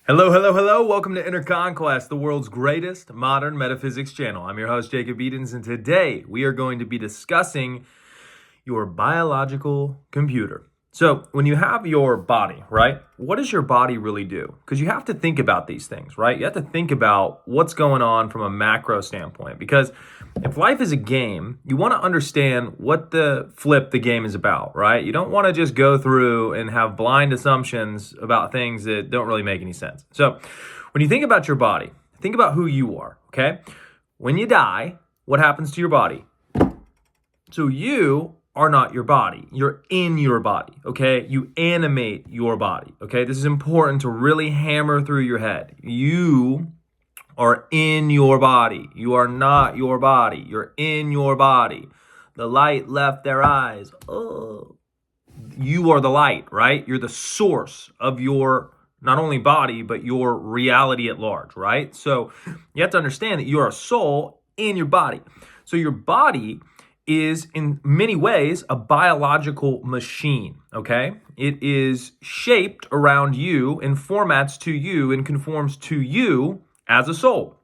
Hello, hello, hello. Welcome to Inner Conquest, the world's greatest modern metaphysics channel. I'm your host, Jacob Edens, and today we are going to be discussing your biological computer. So when you have your body, right, what does your body really do? Because you have to think about these things, right? You have to think about what's going on from a macro standpoint. Because if life is a game, you want to understand what the game is about, right? You don't want to just go through and have blind assumptions about things that don't really make any sense. So when you think about your body, think about who you are, okay? When you die, what happens to your body? So you are not your body. You're in your body, okay? You animate your body, okay? This is important to really hammer through your head. You are in your body. You are not your body. You're in your body. The light left their eyes. Oh. You are the light, right? You're the source of your not only body, but your reality at large, right? So you have to understand that you're a soul in your body. So your body is in many ways a biological machine, okay? It is shaped around you and formats to you and conforms to you as a soul.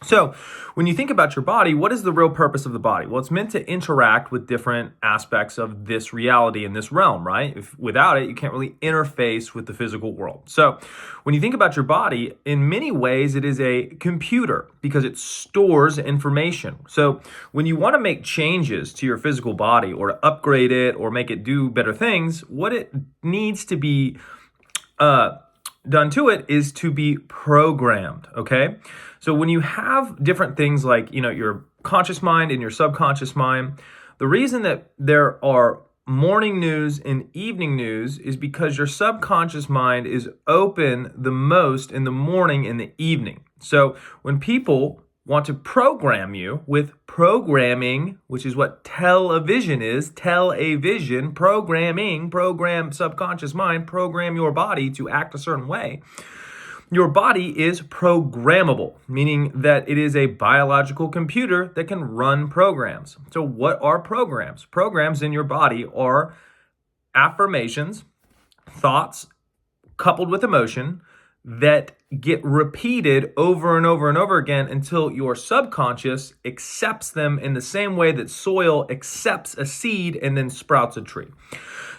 So when you think about your body, what is the real purpose of the body? Well, it's meant to interact with different aspects of this reality in this realm, right? Without it, you can't really interface with the physical world. So when you think about your body, in many ways, it is a computer because it stores information. So when you want to make changes to your physical body or to upgrade it or make it do better things, what it needs to be done to it is to be programmed, okay? So when you have different things like, your conscious mind and your subconscious mind, the reason that there are morning news and evening news is because your subconscious mind is open the most in the morning and the evening. So when people want to program you with programming, which is what television is, tell-a-vision, program subconscious mind, program your body to act a certain way. Your body is programmable, meaning that it is a biological computer that can run programs. So what are programs? Programs in your body are affirmations, thoughts coupled with emotion that get repeated over and over and over again until your subconscious accepts them in the same way that soil accepts a seed and then sprouts a tree.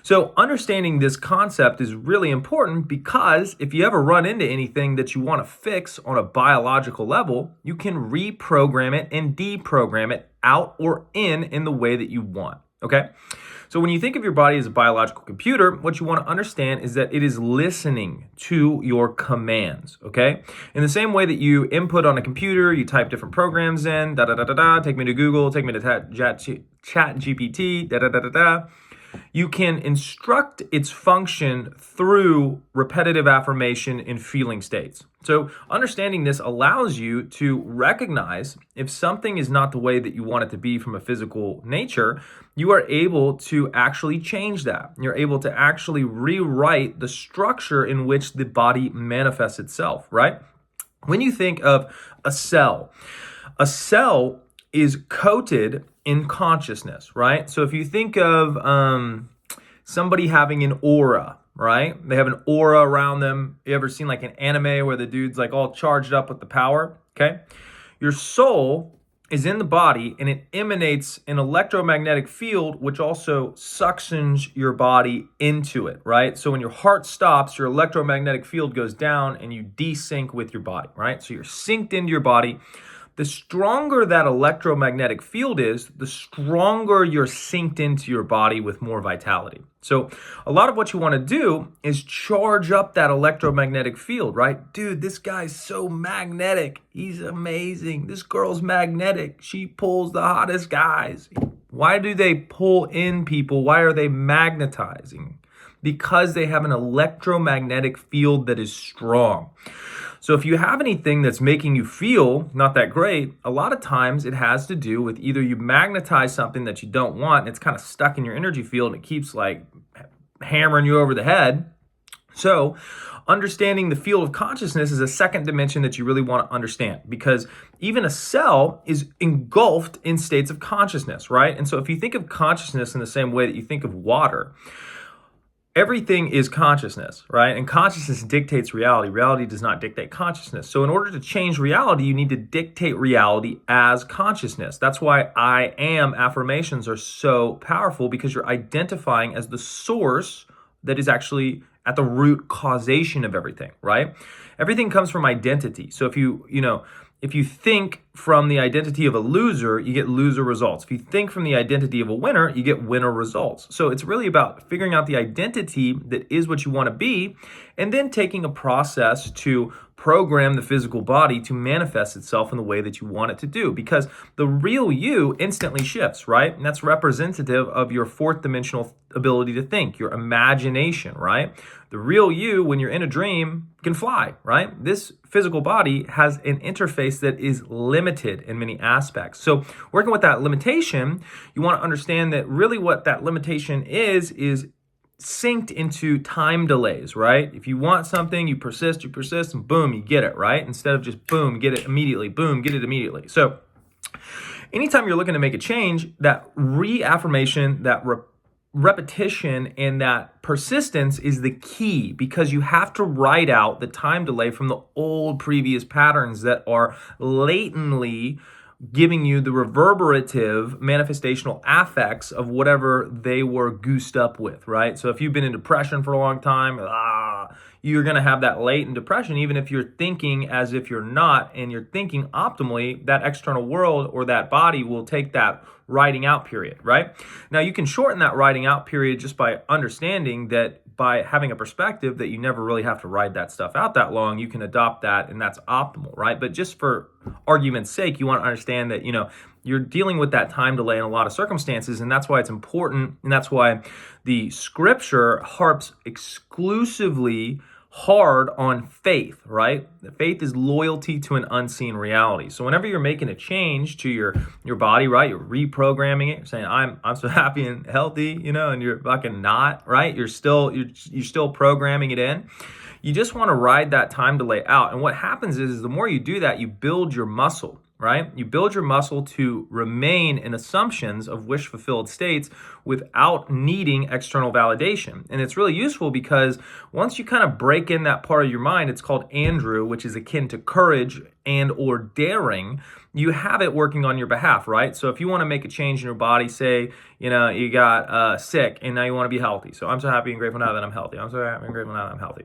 So understanding this concept is really important because if you ever run into anything that you want to fix on a biological level, you can reprogram it and deprogram it out or in the way that you want, okay? So when you think of your body as a biological computer, what you want to understand is that it is listening to your commands, okay? In the same way that you input on a computer, you type different programs in, take me to Google, take me to Chat GPT, you can instruct its function through repetitive affirmation in feeling states. So understanding this allows you to recognize if something is not the way that you want it to be from a physical nature, you are able to actually change that. You're able to actually rewrite the structure in which the body manifests itself, right? When you think of a cell is coated in consciousness, right? So if you think of somebody having an aura, right? They have an aura around them. You ever seen like an anime where the dude's like all charged up with the power, okay? Your soul is in the body and it emanates an electromagnetic field which also suctions your body into it, right? So when your heart stops, your electromagnetic field goes down and you desync with your body, right? So you're synced into your body. The stronger that electromagnetic field is, the stronger you're synced into your body with more vitality. So a lot of what you want to do is charge up that electromagnetic field, right? Dude, this guy's so magnetic. He's amazing. This girl's magnetic. She pulls the hottest guys. Why do they pull in people? Why are they magnetizing? Because they have an electromagnetic field that is strong. So if you have anything that's making you feel not that great, a lot of times it has to do with either you magnetize something that you don't want and it's kind of stuck in your energy field and it keeps like hammering you over the head. So understanding the field of consciousness is a second dimension that you really want to understand because even a cell is engulfed in states of consciousness, right? And so if you think of consciousness in the same way that you think of water, everything is consciousness, right? And consciousness dictates reality. Reality does not dictate consciousness. So in order to change reality, you need to dictate reality as consciousness. That's why I am affirmations are so powerful, because you're identifying as the source that is actually at the root causation of everything, right? Everything comes from identity. So if if you think from the identity of a loser, you get loser results. If you think from the identity of a winner, you get winner results. So it's really about figuring out the identity that is what you want to be, and then taking a process to program the physical body to manifest itself in the way that you want it to do, because the real you instantly shifts, right? And that's representative of your fourth dimensional ability to think, your imagination, right? The real you, when you're in a dream, can fly, right? This physical body has an interface that is limited in many aspects. So working with that limitation, you want to understand that really what that limitation is synced into time delays, right? If you want something, you persist, and boom, you get it, right? Instead of just boom, get it immediately, boom, get it immediately. So anytime you're looking to make a change, that reaffirmation, that repetition, and that persistence is the key, because you have to write out the time delay from the old previous patterns that are latently giving you the reverberative manifestational affects of whatever they were goosed up with, right? So if you've been in depression for a long time, you're going to have that latent depression, even if you're thinking as if you're not, and you're thinking optimally, that external world or that body will take that writing out period, right? Now you can shorten that writing out period just by understanding that by having a perspective that you never really have to ride that stuff out that long, you can adopt that, and that's optimal, right? But just for argument's sake, you want to understand that, you're dealing with that time delay in a lot of circumstances, and that's why it's important, and that's why the scripture harps exclusively hard on faith, right? Faith is loyalty to an unseen reality. So whenever you're making a change to your body, right? You're reprogramming it. You're saying, I'm so happy and healthy, and you're fucking not, right? You're still programming it in. You just want to ride that time delay out. And what happens is the more you do that, you build your muscle, right? You build your muscle to remain in assumptions of wish-fulfilled states without needing external validation. And it's really useful because once you kind of break in that part of your mind, it's called Andrew, which is akin to courage and or daring. You have it working on your behalf, right? So if you want to make a change in your body, say, you got sick and now you want to be healthy. So I'm so happy and grateful now that I'm healthy. I'm so happy and grateful now that I'm healthy.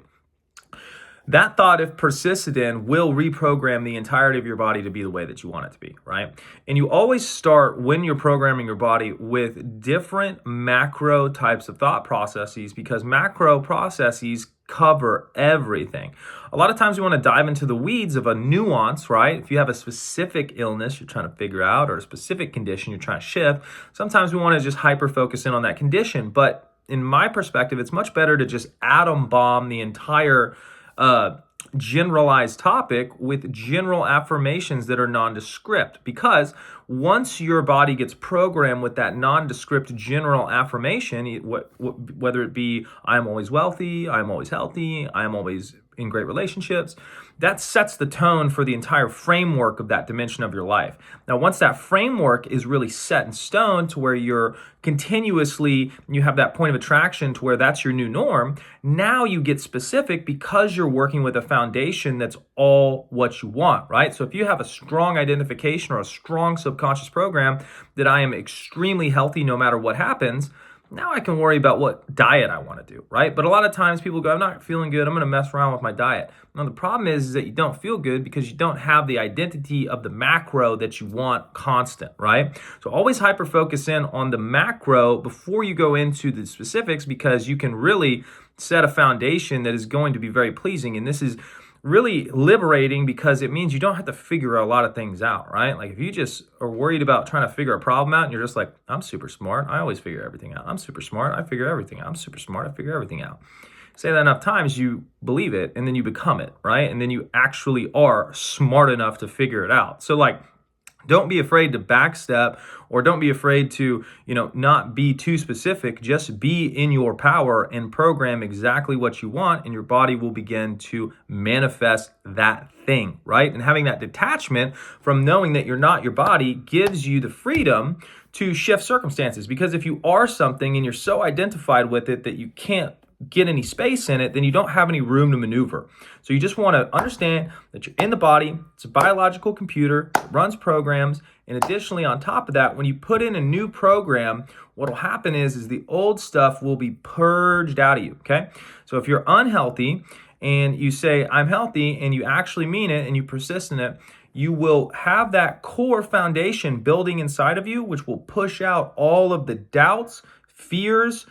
That thought, if persisted in, will reprogram the entirety of your body to be the way that you want it to be, right? And you always start, when you're programming your body, with different macro types of thought processes, because macro processes cover everything. A lot of times we want to dive into the weeds of a nuance, right? If you have a specific illness you're trying to figure out, or a specific condition you're trying to shift, sometimes we want to just hyper focus in on that condition. But in my perspective, it's much better to just atom bomb the entire generalized topic with general affirmations that are nondescript, because once your body gets programmed with that nondescript general affirmation, whether it be I'm always wealthy, I'm always healthy, I'm always in great relationships, that sets the tone for the entire framework of that dimension of your life. Now, once that framework is really set in stone to where you have that point of attraction to where that's your new norm, now you get specific because you're working with a foundation that's all what you want, right? So if you have a strong identification or a strong subconscious program that I am extremely healthy no matter what happens, now I can worry about what diet I want to do, right? But a lot of times people go, I'm not feeling good, I'm going to mess around with my diet. Now the problem is that you don't feel good because you don't have the identity of the macro that you want constant, right? So always hyper focus in on the macro before you go into the specifics, because you can really set a foundation that is going to be very pleasing. And this is really liberating because it means you don't have to figure a lot of things out, right? Like if you just are worried about trying to figure a problem out and you're just like, I'm super smart, I always figure everything out. I'm super smart, I figure everything out. I'm super smart, I figure everything out. Say that enough times, you believe it, and then you become it, right? And then you actually are smart enough to figure it out. So don't be afraid to backstep, or don't be afraid to, not be too specific. Just be in your power and program exactly what you want, and your body will begin to manifest that thing, right? And having that detachment from knowing that you're not your body gives you the freedom to shift circumstances. Because if you are something and you're so identified with it that you can't get any space in it, then you don't have any room to maneuver. So you just want to understand that you're in the body. It's a biological computer. It runs programs. And additionally, on top of that, when you put in a new program, what will happen is the old stuff will be purged out of you, okay? So if you're unhealthy and you say, I'm healthy, and you actually mean it and you persist in it, you will have that core foundation building inside of you, which will push out all of the doubts, fears,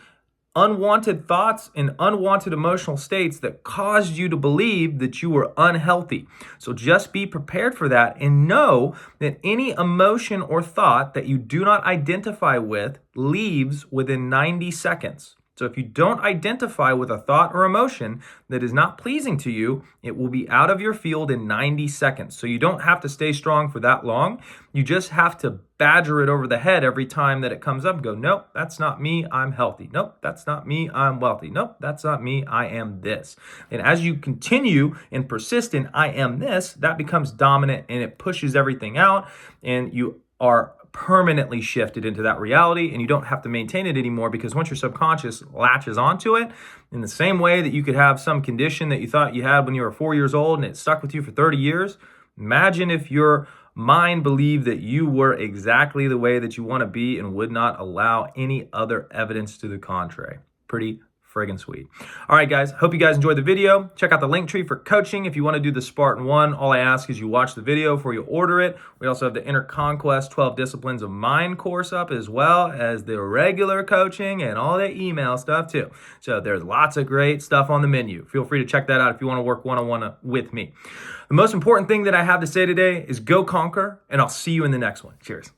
unwanted thoughts, and unwanted emotional states that caused you to believe that you were unhealthy. So just be prepared for that and know that any emotion or thought that you do not identify with leaves within 90 seconds. So if you don't identify with a thought or emotion that is not pleasing to you, it will be out of your field in 90 seconds. So you don't have to stay strong for that long. You just have to badger it over the head every time that it comes up and go, nope, that's not me, I'm healthy. Nope, that's not me, I'm wealthy. Nope, that's not me, I am this. And as you continue and persist in I am this, that becomes dominant and it pushes everything out, and you are permanently shifted into that reality, and you don't have to maintain it anymore, because once your subconscious latches onto it, in the same way that you could have some condition that you thought you had when you were 4 years old and it stuck with you for 30 years, imagine if your mind believed that you were exactly the way that you want to be and would not allow any other evidence to the contrary. Pretty friggin' sweet. All right, guys, hope you guys enjoyed the video. Check out the link tree for coaching. If you want to do the Spartan 1, all I ask is you watch the video before you order it. We also have the Inner Conquest 12 Disciplines of Mind course up, as well as the regular coaching and all the email stuff too. So there's lots of great stuff on the menu. Feel free to check that out if you want to work one-on-one with me. The most important thing that I have to say today is go conquer, and I'll see you in the next one. Cheers.